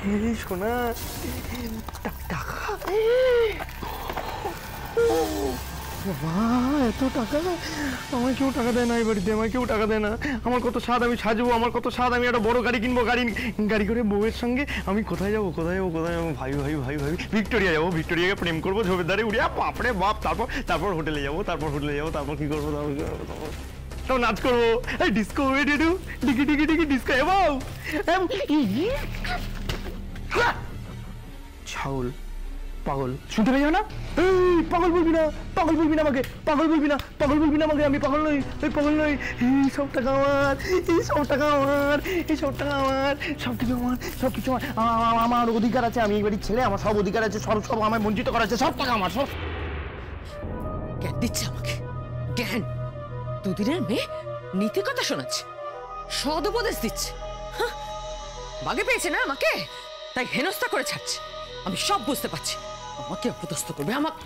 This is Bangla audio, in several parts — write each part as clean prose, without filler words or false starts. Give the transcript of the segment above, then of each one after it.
সোনা টাকা, এত টাকা আমায় কেউ টাকা দেয় না, এই বাড়িতে আমায় কেউ টাকা দেয় না। আমার কত স্বাদ আমি সাজবো, আমার কত স্বাদ আমি একটা বড় গাড়ি কিনবো, গাড়ি করে বউয়ের সঙ্গে আমি কোথায় যাবো ভাই ভিক্টোরিয়া যাবো, ভিক্টোরিয়াকে প্রেম করবো, ঝোপের উড়িয়া বাপরে বাপ। তারপর হোটেলে যাবো, তারপর কি করবো, তারপর নাচ করবো, ডিস্কো ডিকি ডিস্কো এবাও ছাগল পাগল শুনতে পাই না। পাগল বলবি না আমাকে, আমি পাগল নই, সব টাকা আমার, সব কিছু আমার অধিকার আছে, আমি এই বাড়ির ছেলে, আমার সব অধিকার আছে, সব আমার বঞ্চিত করা আছে, সব টাকা আমার, সব। জ্ঞান দিচ্ছে আমাকে, জ্ঞান। দুদিনের মেয়ে নীতি কথা শোনাচ্ছে, সদ উপদেশ দিচ্ছে। বাগে পেয়েছে না আমাকে, তাই হেনস্থা করে ছাড়ছে। আমি সব বুঝতে পারছি, আমাকে অপদস্থ করবে, আমাকে।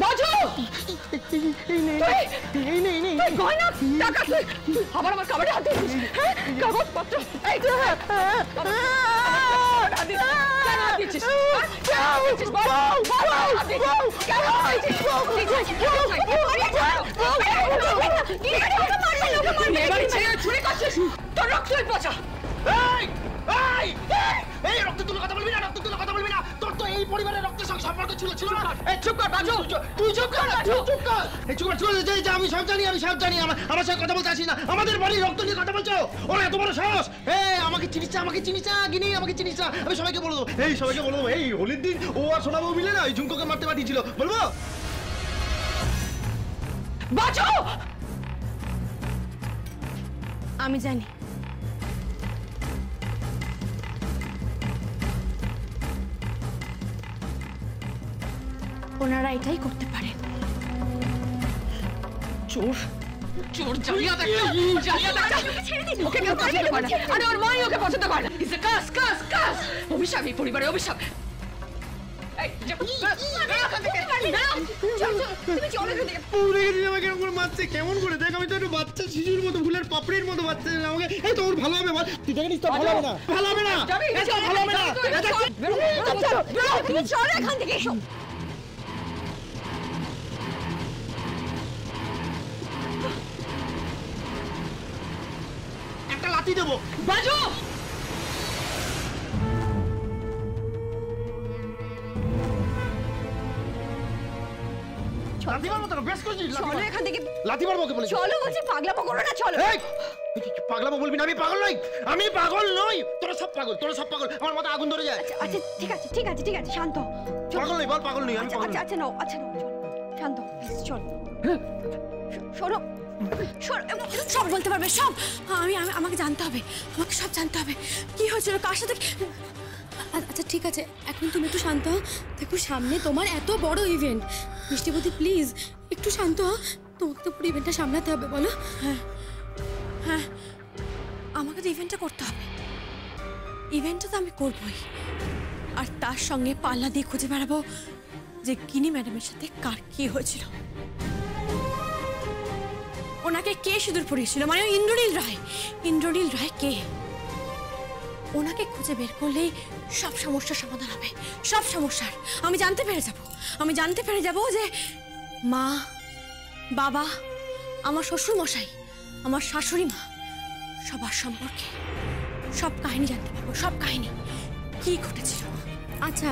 বাজো আবার আমার কাবারে হাত দিয়েছিস, কাগজপত্র তোর রক্তই পচা। এই রক্ত তুলে কথা বলবি না, তোর তো এই পরিবারের রক্তের সঙ্গে সম্পর্ক ছিল না। চুপ কর বাজু, তুই চুপ কর। আমি সব জানি, আমার সঙ্গে কথা বলতে আসি না, আমাদের বাড়ির রক্ত নিয়ে কথা বলছো, ওরা এত বড় সাহস। আমাকে চিনিস না গিনি, আমাকে চিনিস না, আমি সবাইকে বলবো, এই হোলির দিন ও আর সোনাবু মিলে না ওই ঝুমকোকে মারতে পাঠিয়েছিল, বলবো। বাজু আমি জানি ওনারা এটাই করতে পারে। চোর জালিয়াত একটা, ওকে কেউ পছন্দ করে না, আর ওর মাই ওকে পছন্দ করে না। ইটস এ কাজ, অভিশাপ, এই পরিবারের অভিশাপ। কেমন করে দেখ, আমি তো একটু বাচ্চা শিশুর মতো, ফুলের পাপড়ির মতো বাচ্চা আমাকে, এই তো ওর ভালো হবে, তুই দেখে তো ভালো হবে না, তুমি চলো এখান থেকে, এসো। একটা লাথি দেবো, বাজু লাথি মারবো তো, বেশ করছিস, চলো এখান থেকে, লাথি মারবো ওকে বলে, চলো বলছি, পাগলামো করো না, চলো। পাগলামো বলবি না, আমি পাগল নই, তোরা সব পাগল, আমার মাথা আগুন ধরে যায়। আচ্ছা ঠিক আছে শান্ত, পাগল নই, বল পাগল নই আমি, আচ্ছা নাও শান্ত, চল শোনো, সব বলতে পারবে, সব। আমাকে জানতে হবে, সব জানতে হবে, কি হয়েছিল, কার সাথে। আচ্ছা ঠিক আছে, এখন তুমি একটু শান্ত হও, দেখো সামনে তোমার এত বড় ইভেন্ট। মিষ্টিবতী প্লিজ একটু শান্ত হও, তোমাকে তো পুরো ইভেন্টটা সামলাতে হবে, বলো। হ্যাঁ আমাকে তো ইভেন্টটা করতে হবে, ইভেন্টটা তো আমি করবই, আর তার সঙ্গে পাল্লা দিয়ে খুঁজে বেড়াবো যে গিনি ম্যাডামের সাথে কার কি হয়েছিল, ওনাকে কে সিঁদুর পরিয়েছিল, মানে ইন্দ্রনীল রায় কে। ওনাকে খুঁজে বের করলেই সব সমস্যার সমাধান হবে, সব সমস্যার। আমি জানতে পেরে যাব যে মা, বাবা, আমার শ্বশুর মশাই, আমার শাশুড়ি মা, সবার সম্পর্কে সব কাহিনী জানতে পারবো, সব কাহিনী কি ঘটেছিল। আচ্ছা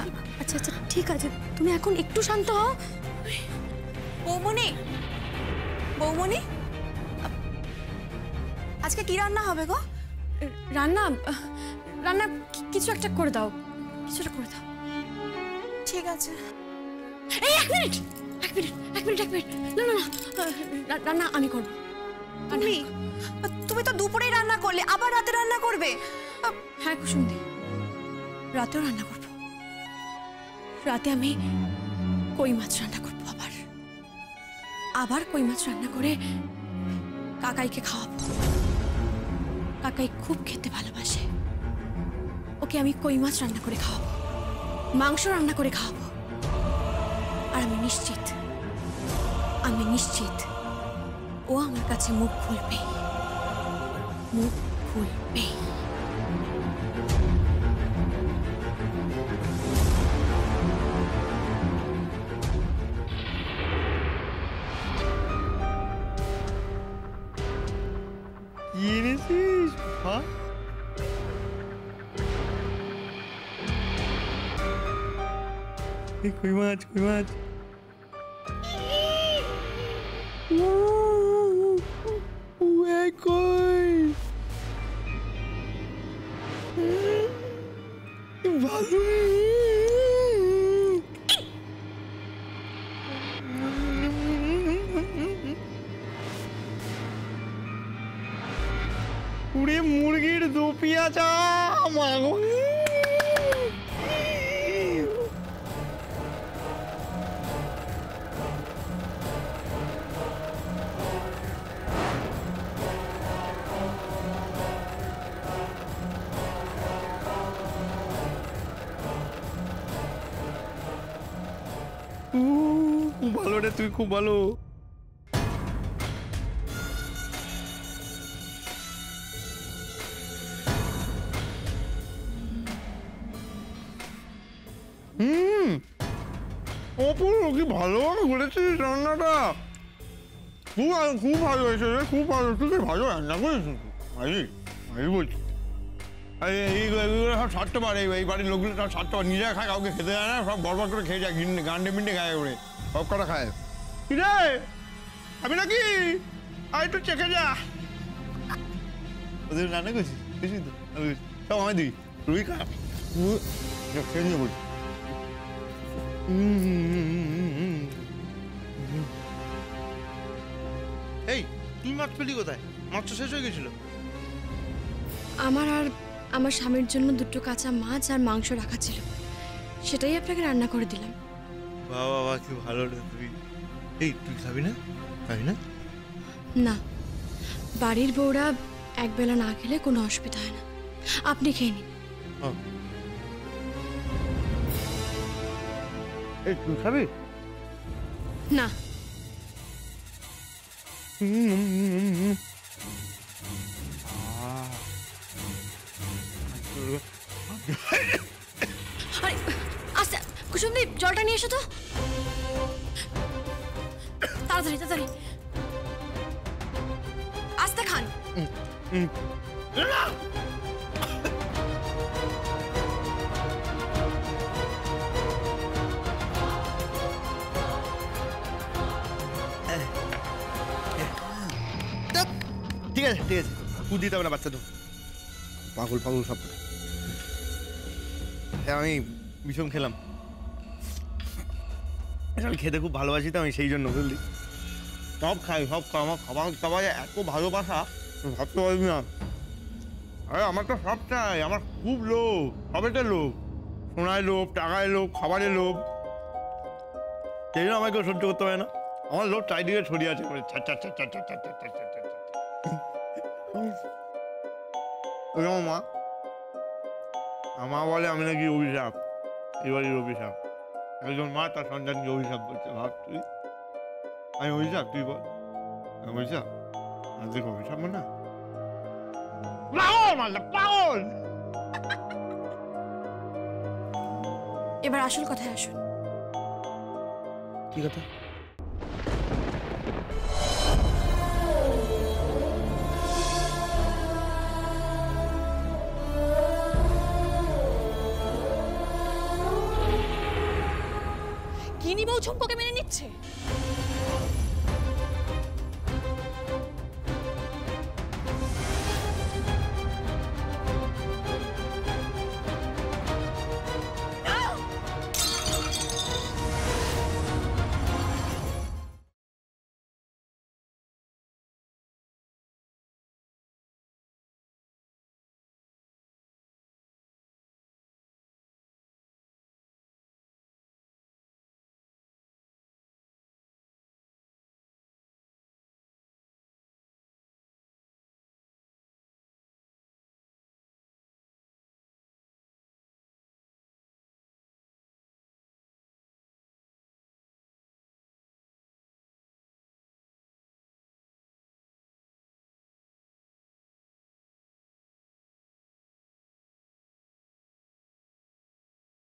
ঠিক আছে, তুমি এখন একটু শান্ত হও। বৌমনি আজকে কি রান্না হবে গো? রান্না কিছু একটা করে দাও, ঠিক আছে। এই এক মিনিট, না রান্না আমি করবো। তুমি তো দুপুরে রান্না করলে, আবার রাতে রান্না করবে? হ্যাঁ কুসুমদি, রাতেও রান্না করবো, রাতে আমি কই মাছ রান্না করবো, আবার কই মাছ রান্না করে কাকাইকে খাওয়াবো। কাকাই খুব খেতে ভালোবাসে, ওকে আমি কই মাছ রান্না করে খাওয়াবো, মাংস রান্না করে খাওয়াবো, আর আমি নিশ্চিত ও আমার কাছে মুখ খুলবে, মুখ খুলবে। কি এনেছিস? হ্যাঁ, কই মাছ, কই মাছ। কই ভালো। পুরে মুরগির দু পিয়াচা মাগো। ভালো রে, তুই খুব ভালো। অপূর্ব, কি ভালো করেছিস রান্নাটা। খুব ভালো, খুব ভালো হয়েছে রে, খুব ভালো। তুই ভালো রান্না করেছিস ভাই, ভাই বলছি। এইগুলো সব স্বার্থবার, এই বাড়ির লোকগুলো সব স্বার্থবার, নিজেরা খায়, কাউকে খেতে যায় না, সব বরবাদ করে খেয়ে যায়, গান্ডে মিন্ডে খায় করে, সব কটা খায়। কি রে আমি নাকি আর একটু চেখে যা। ওদের রান্না করছিস বেশি তো, সব আমায় দিই, তুই খা, খেয়ে নিয়ে বলছি। এই তুই মাছ পেলি কোথায়? মাছ তো শেষ হয়ে গেছিল। আমার আর আমার স্বামীর জন্য দুটো কাঁচা মাছ আর মাংস রাখা ছিল, সেটাই আপনাকে রান্না করে দিলাম। বাবা বাবা, কি ভালো রে তুই। এই তুই খাবি না? খাবি না? না, বাড়ির বউরা একবেলা না খেলে কোনো অসুবিধা হয় না, আপনি খেয়ে নিন। এই তুই খাবি না? আরে আচ্ছা কুসুমদীপ, জলটা নিয়ে এসো তো তাড়াতাড়ি তাড়াতাড়ি, আস্তে খান। ঠিক আছে, ঠিক আছে, ফুড দিতে হবে না বাচ্চা তো, পাগল পাগল সব। আমি বিষম খেলাম, আমি খেতে খুব ভালোবাসি তো, আমি সেই জন্য বুঝলি সব খাই, সব খাই। আমার খাবার খাবারে এত ভালোবাসা ভাবতে পারবি না। আরে আমার তো সব চাই, আমার খুব লোভ, সবেতে লোভ, সোনায় লোভ, টাকায় লোভ, খাবারের লোভ। সেই জন্য আমাকে সহ্য করতে পারে না, আমার লোভ চারিদিকে ছড়িয়ে আছে। আমার মা, আমার বলে আমি নাকি অভিশাপ, এবারের অভিশাপ। একজন মা তার সন্তানকে অভিশাপ করছে, ভাব তুই। আমি অভিশাপ, তুই বল আমি অভিশাপ? আর দেখ অভিশাপ না, পাগল। এবার আসল কথায় আসুন। কি কথা? কিনি বউ ঝুম্পকে মেনে নিচ্ছে?